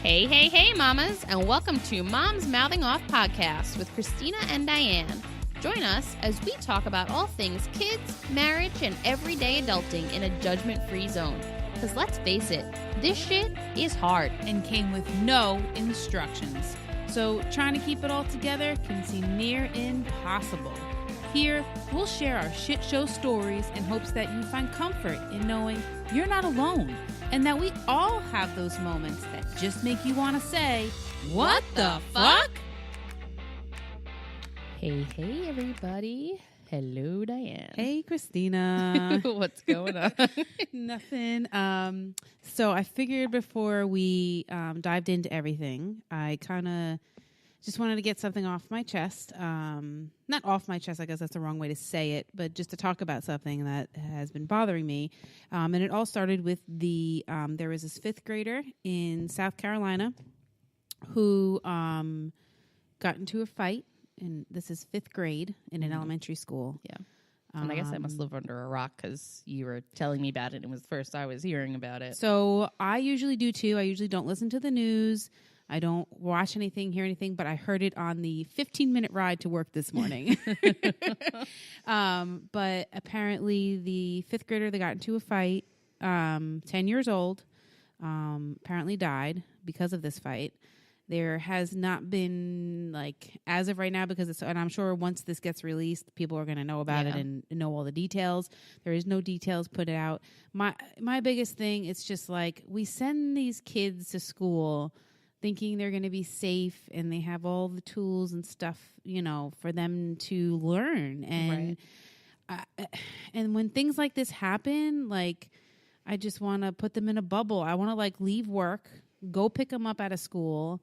Hey, hey, hey, mamas, and welcome to Mom's Mouthing Off podcast with Christina and Diane. Join us as we talk about all things kids, marriage, and everyday adulting in a judgment-free zone. Because let's face it, this shit is hard. And came with no instructions. So trying to keep it all together can seem near impossible. Here, we'll share our shit show stories in hopes that you find comfort in knowing you're not alone. And that we all have those moments that just make you want to say, what the fuck? Hey, hey, everybody. Hello, Diane. Hey, Christina. What's going on? Nothing. So I figured before we dived into everything, I kind of just wanted to get something off my chest. Not off my chest, I guess that's the wrong way to say it, but just to talk about something that has been bothering me. And it all started with there was this fifth grader in South Carolina who got into a fight. And this is fifth grade in an elementary school. Yeah. And I guess I must live under a rock because you were telling me about it. And it was the first I was hearing about it. So I usually do too. I usually don't listen to the news. I don't watch anything, hear anything, but I heard it on the 15-minute ride to work this morning. But apparently the fifth grader that got into a fight, 10 years old, apparently died because of this fight. There has not been, like, as of right now, because it's, and I'm sure once this gets released, people are going to know about it and know all the details. There is no details put out. My biggest thing, it's just like, we send these kids to school thinking they're going to be safe and they have all the tools and stuff, you know, for them to learn. And, and when things like this happen, like, I just want to put them in a bubble. I want to, like, leave work, go pick them up out of school,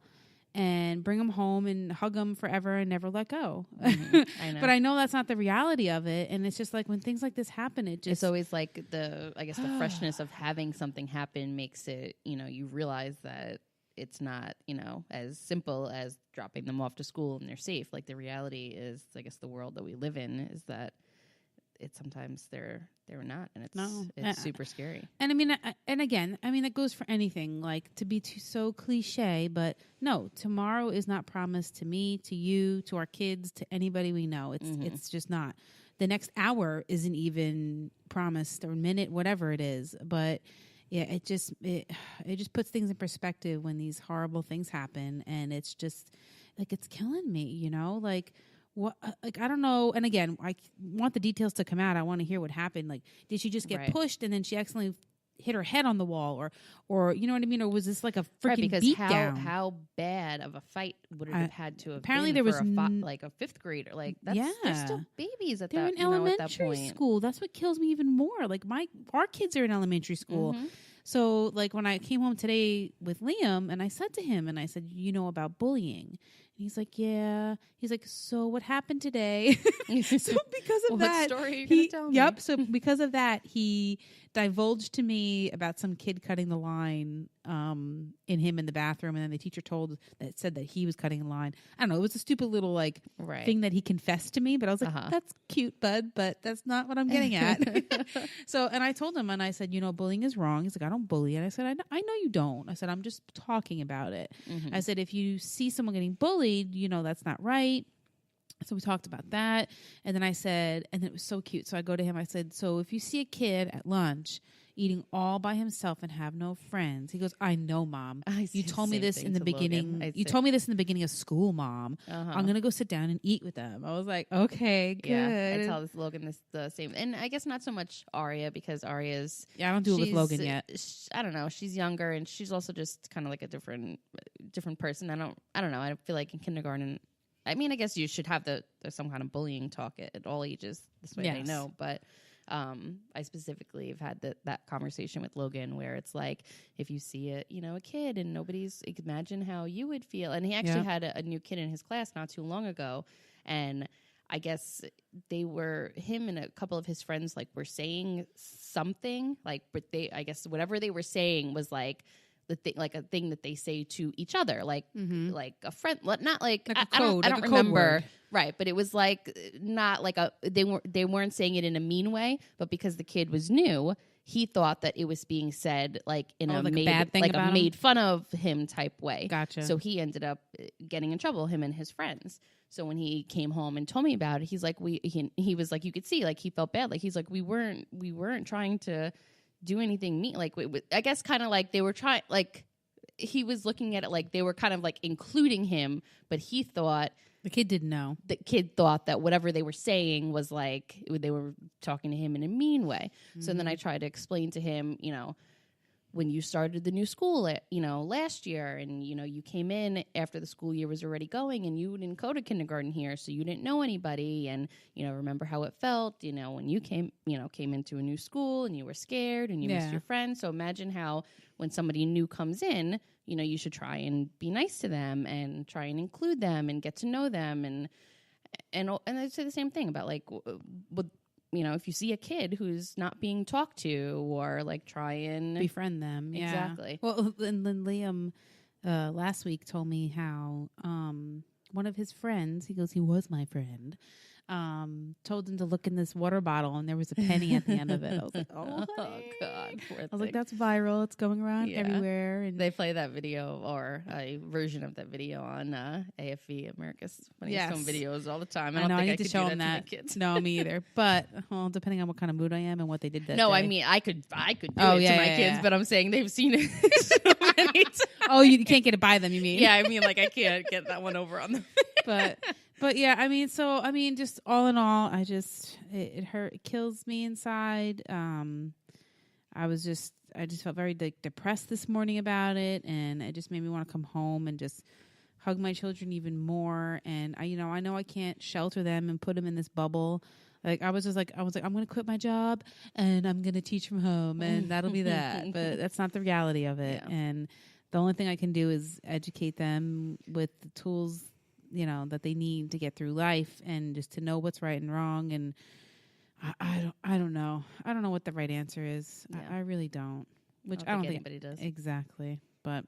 and bring them home and hug them forever and never let go. Mm-hmm. I know. But I know that's not the reality of it. And it's just like when things like this happen, it's always like the freshness of having something happen makes it, you know, you realize that it's not, you know, as simple as dropping them off to school and they're safe. Like the reality is, I guess the world that we live in is that it's sometimes they're not, and it's super scary. And I mean, and again, I mean, it goes for anything, like to be so cliche, but no, tomorrow is not promised to me, to you, to our kids, to anybody we know. It's just not. The next hour isn't even promised, or minute, whatever it is. But yeah, it just puts things in perspective when these horrible things happen, and it's just like, it's killing me, you know, like. What, like, I don't know. And again, I want the details to come out. I want to hear what happened. Like, did she just get pushed and then she accidentally hit her head on the wall, or you know what I mean? Or was this like a freaking beat down? How bad of a fight would it have had to have apparently been there was like a fifth grader? Like, they're still babies at they're that, in you know, elementary at that point. school. That's what kills me even more. Like our kids are in elementary school. Mm-hmm. So like when I came home today with Liam and I said to him, and I said, you know about bullying? And he's like, yeah. He's like, so what happened today? So because of that, what story are you going to tell me? Yep. So because of that, he divulged to me about some kid cutting the line in him in the bathroom, and then the teacher said that he was cutting the line. I don't know. It was a stupid little like thing that he confessed to me, but I was like, that's cute, bud, but that's not what I'm getting at. So, and I told him, and I said, you know, bullying is wrong. He's like, I don't bully. And I said, I know you don't. I said, I'm just talking about it. Mm-hmm. I said, if you see someone getting bullied, you know, that's not right. So we talked about that. And then I said, and it was so cute. So I go to him, I said, so if you see a kid at lunch eating all by himself and have no friends, he goes, I know, Mom. You told me this in the beginning. You told me this in the beginning of school, Mom. I'm going to go sit down and eat with them. I was like, okay, good. Yeah, I tell this Logan the same. And I guess not so much Aria, because Aria's... Yeah, I don't do it with Logan yet. I don't know. She's younger, and she's also just kind of like a different person. I don't know. I feel like in kindergarten... I mean, I guess you should have some kind of bullying talk at all ages. This way they know. But I specifically have had that conversation with Logan where it's like, if you see a kid and imagine how you would feel. And he actually had a new kid in his class not too long ago. And I guess him and a couple of his friends like were saying something like, but I guess whatever they were saying was like, like a thing that they say to each other, like like a friend, not like a code. I don't remember, right? But it was like not like they weren't saying it in a mean way, but because the kid was new, he thought that it was being said like in a like made, a bad thing like about a him? made fun of him type way. Gotcha. So he ended up getting in trouble, him and his friends. So when he came home and told me about it, he's like, he was like, you could see, like, he felt bad. Like, he's like, we weren't trying to do anything mean. Like, I guess kind of like they were trying, like, he was looking at it like they were kind of like including him, but he thought the kid didn't know. The kid thought that whatever they were saying was like they were talking to him in a mean way. Mm-hmm. So then I tried to explain to him, you know, when you started the new school, you know, last year, and, you know, you came in after the school year was already going, and you didn't go to kindergarten here, so you didn't know anybody, and, you know, remember how it felt, you know, when you came into a new school, and you were scared, and you missed your friends. So imagine how when somebody new comes in, you know, you should try and be nice to them, and try and include them, and get to know them, and I'd say the same thing about, like, you know, if you see a kid who's not being talked to, or like try and befriend them. Yeah. Exactly. Well, and then Liam last week told me how one of his friends, he goes, he was my friend, told him to look in this water bottle, and there was a penny at the end of it. I was like, oh God. I was like, that's viral. It's going around everywhere. And they play that video, or a version of that video on AFV, America's Funniest Home Videos, all the time. I don't think I need to show them that to my kids. No, me either. But depending on what kind of mood I am and what they did that day. I mean, I could do it to my kids, but I'm saying they've seen it so many times. Oh, you can't get it by them, you mean? Yeah, I mean, like, I can't get that one over on them. But yeah, I mean, just all in all, it hurt, it kills me inside. I just felt very depressed this morning about it, and it just made me want to come home and just hug my children even more. And I know I can't shelter them and put them in this bubble. Like, I was like, I'm going to quit my job and I'm going to teach from home, and that'll be that. But that's not the reality of it. Yeah. And the only thing I can do is educate them with the tools, you know, that they need to get through life, and just to know what's right and wrong. And I don't know. I don't know what the right answer is. Yeah. I really don't. Which I don't think anybody does. Exactly. But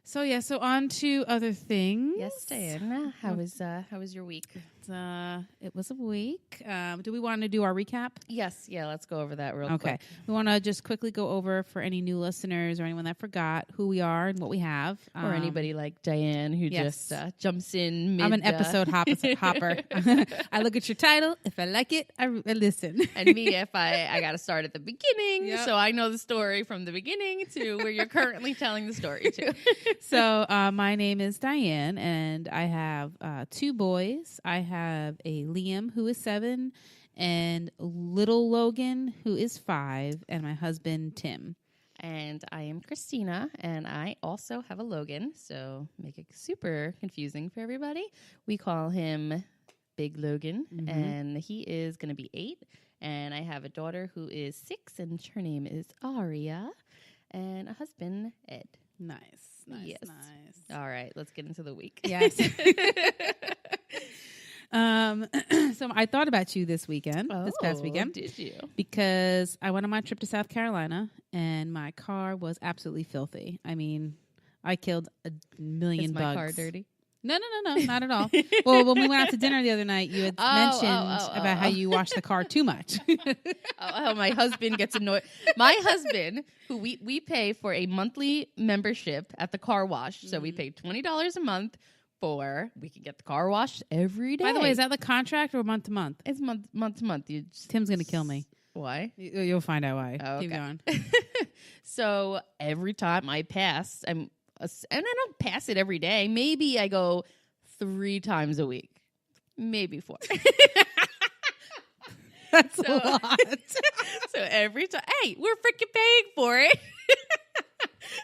so on to other things. Yes, Diane. How was your week? It was a week. Do we want to do our recap? Yes. Yeah, let's go over that real quick. Okay. We want to just quickly go over, for any new listeners or anyone that forgot, who we are and what we have. Or anybody like Diane who just jumps in mid. I'm an episode hopper. I look at your title. If I like it, I listen. And me, if I got to start at the beginning. Yep. So I know the story from the beginning to where you're currently telling the story to. So my name is Diane, and I have 2 boys. I have a Liam, who is 7, and little Logan, who is 5, and my husband, Tim. And I am Christina, and I also have a Logan, so make it super confusing for everybody. We call him Big Logan, and he is going to be 8. And I have a daughter who is 6, and her name is Aria, and a husband, Ed. Nice. Yes. All right, let's get into the week. Yes. So I thought about you this past weekend. Did you? Because I went on my trip to South Carolina, and my car was absolutely filthy. I mean, I killed a million bugs. Is my car dirty? No, not at all. Well, when we went out to dinner the other night, you had mentioned about how you wash the car too much. My husband gets annoyed. My husband, who we pay for a monthly membership at the car wash, so we pay $20 a month we can get the car washed every day. By the way, is that the contract or month to month? It's month to month. Tim's going to kill me. Why? You'll find out why. Oh, okay. Keep going. So every time I pass, and I don't pass it every day. Maybe I go 3 times a week. Maybe 4. That's a lot. So every time, hey, we're freaking paying for it.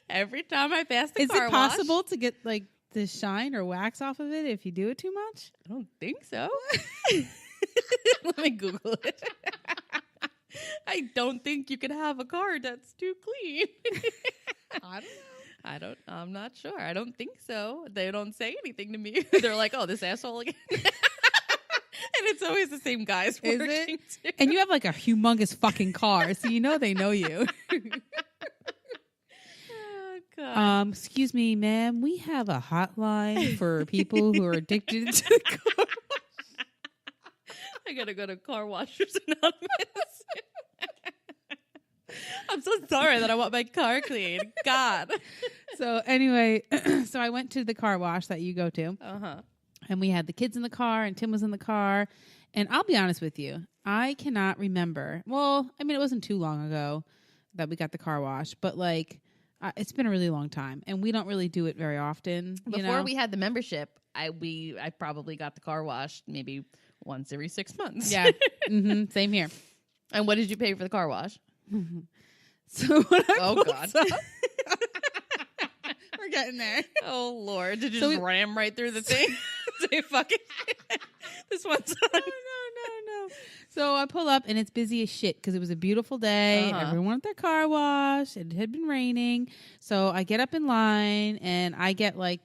Every time I pass the car wash. Is it possible to get like the shine or wax off of it if you do it too much? I don't think so. Let me Google it. I don't think you can have a car that's too clean. I don't know. I'm not sure. I don't think so. They don't say anything to me. They're like, oh, this asshole again. And it's always the same guys working too. And you have like a humongous fucking car, so you know they know you. Oh, God. Excuse me, ma'am. We have a hotline for people who are addicted to the car wash. I gotta go to Car Washers Anonymous. I'm so sorry that I want my car cleaned. God. So anyway, so I went to the car wash that you go to. And we had the kids in the car and Tim was in the car. And I'll be honest with you, I cannot remember. Well, I mean, it wasn't too long ago that we got the car wash, but like it's been a really long time and we don't really do it very often. Before we had the membership, I probably got the car washed maybe once every 6 months. Yeah. Same here. And what did you pay for the car wash? So when I oh God. We're getting there. Oh Lord. Did you just ram right through the thing? Say fuck it. This one's on. No. So I pull up and it's busy as shit because it was a beautiful day. Everyone at their car wash. It had been raining. So I get up in line and I get like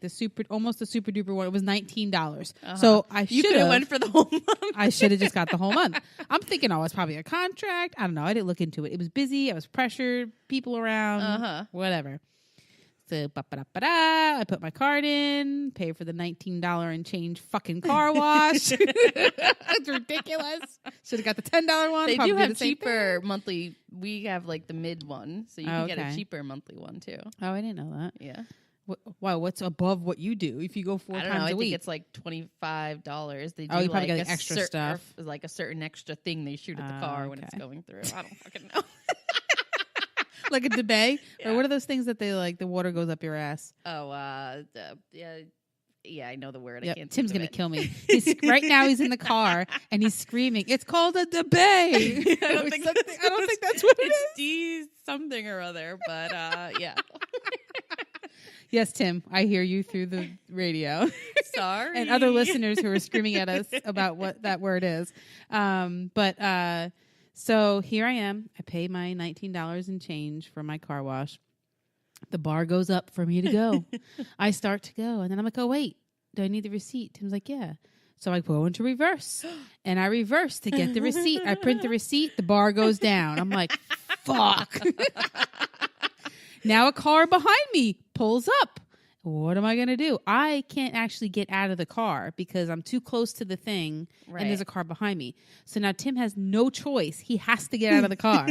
almost the super duper one. It was $19. So you could have went for the whole month. I should have just got the whole month. I'm thinking, it's probably a contract. I don't know. I didn't look into it. It was busy. I was pressured. People around. Whatever. So, I put my card in, pay for the $19 and change fucking car wash. It's ridiculous. Should have got the $10 one. They do have cheaper monthly. We have like the mid one, so you can get a cheaper monthly one too. Oh, I didn't know that. Yeah. Wow, what's above what you do if you go 4 times a week? I think it's like $25. They do you probably like got the extra stuff. Like a certain extra thing they shoot at the car when it's going through. I don't fucking know. Like a debate? Yeah. Or what are those things that they like the water goes up your ass? Oh, yeah, I know the word. Yep. I can't Tim's going to kill me. Right now he's in the car and he's screaming, it's called a debate. I don't think that's what it is. D something or other, but yeah. Yes, Tim, I hear you through the radio. Sorry. And other listeners who are screaming at us about what that word is. So here I am. I pay my $19 and change for my car wash. The bar goes up for me to go. I start to go. And then I'm like, oh, wait. Do I need the receipt? Tim's like, yeah. So I go into reverse. And I reverse to get the receipt. I print the receipt. The bar goes down. I'm like, fuck. Now a car behind me pulls up. What am I going to do? I can't actually get out of the car because I'm too close to the thing and there's a car behind me. So now Tim has no choice. He has to get out of the car.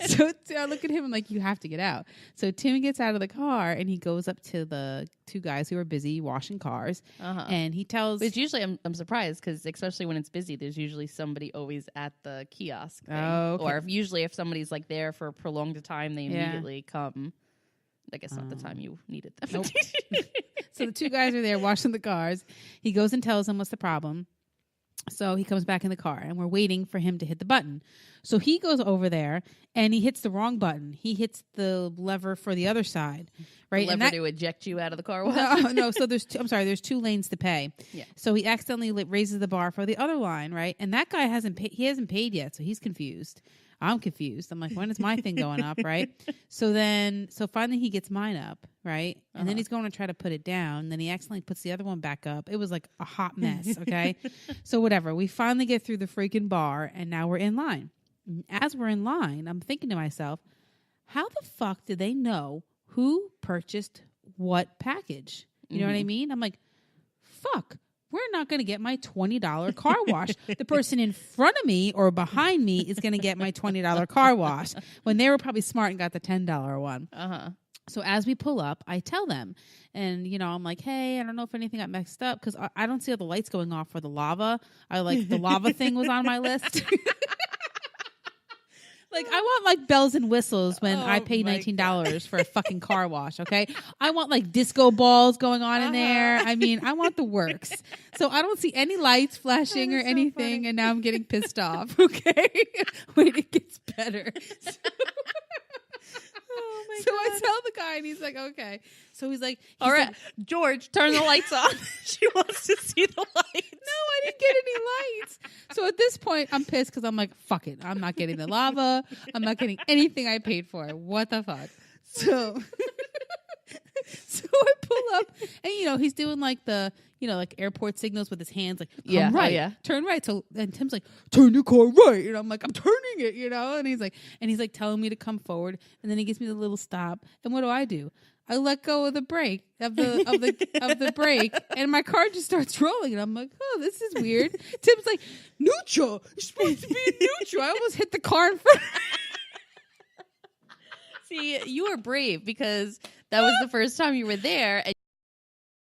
So I look at him, I'm like, you have to get out. So Tim gets out of the car and he goes up to the two guys who are busy washing cars. And he tells... It's usually, I'm surprised because especially when it's busy, there's usually somebody always at the kiosk thing. Oh, okay. Or usually if somebody's like there for a prolonged time, they immediately come. I guess not the time you needed them. Nope. So the two guys are there washing the cars. He goes and tells them what's the problem. So he comes back in the car and we're waiting for him to hit the button. So he goes over there and he hits the wrong button. He hits the lever for the other side, right? The lever to eject you out of the car wash? No. So there's there's 2 lanes to pay. Yeah. So he accidentally raises the bar for the other line, right? And that guy hasn't paid yet, so he's confused. I'm confused. I'm like, when is my thing going up, right? So finally he gets mine up, right? And then he's going to try to put it down. And then he accidentally puts the other one back up. It was like a hot mess, okay? So whatever. We finally get through the freaking bar, and now we're in line. And as we're in line, I'm thinking to myself, how the fuck did they know who purchased what package? You know what I mean? I'm like, fuck. We're not going to get my $20 car wash. The person in front of me or behind me is going to get my $20 car wash when they were probably smart and got the $10 one. So as we pull up, I tell them, and I'm like, hey, I don't know if anything got messed up because I don't see all the lights going off for the lava. The lava thing was on my list. Like, I want, like, bells and whistles when I pay $19 for a fucking car wash, okay? I want, like, disco balls going on in there. I mean, I want the works. So I don't see any lights flashing or anything, so and now I'm getting pissed off, okay? Wait, it gets better. So I tell the guy, and he's like, okay. So he's like, all right, George, turn the lights on. She wants to see the lights. No, I didn't get any lights. So at this point, I'm pissed because I'm like, fuck it. I'm not getting the lava. I'm not getting anything I paid for. What the fuck? So I pull up, and, he's doing like the, like airport signals with his hands, like, turn right, turn right. So, and Tim's like, turn your car right. And I'm like, I'm turning it, and he's like telling me to come forward. And then he gives me the little stop. And what do? I let go of the brake of the brake, and my car just starts rolling. And I'm like, oh, this is weird. Tim's like, neutral. You're supposed to be neutral. I almost hit the car in front. See, you were brave because that was the first time you were there. And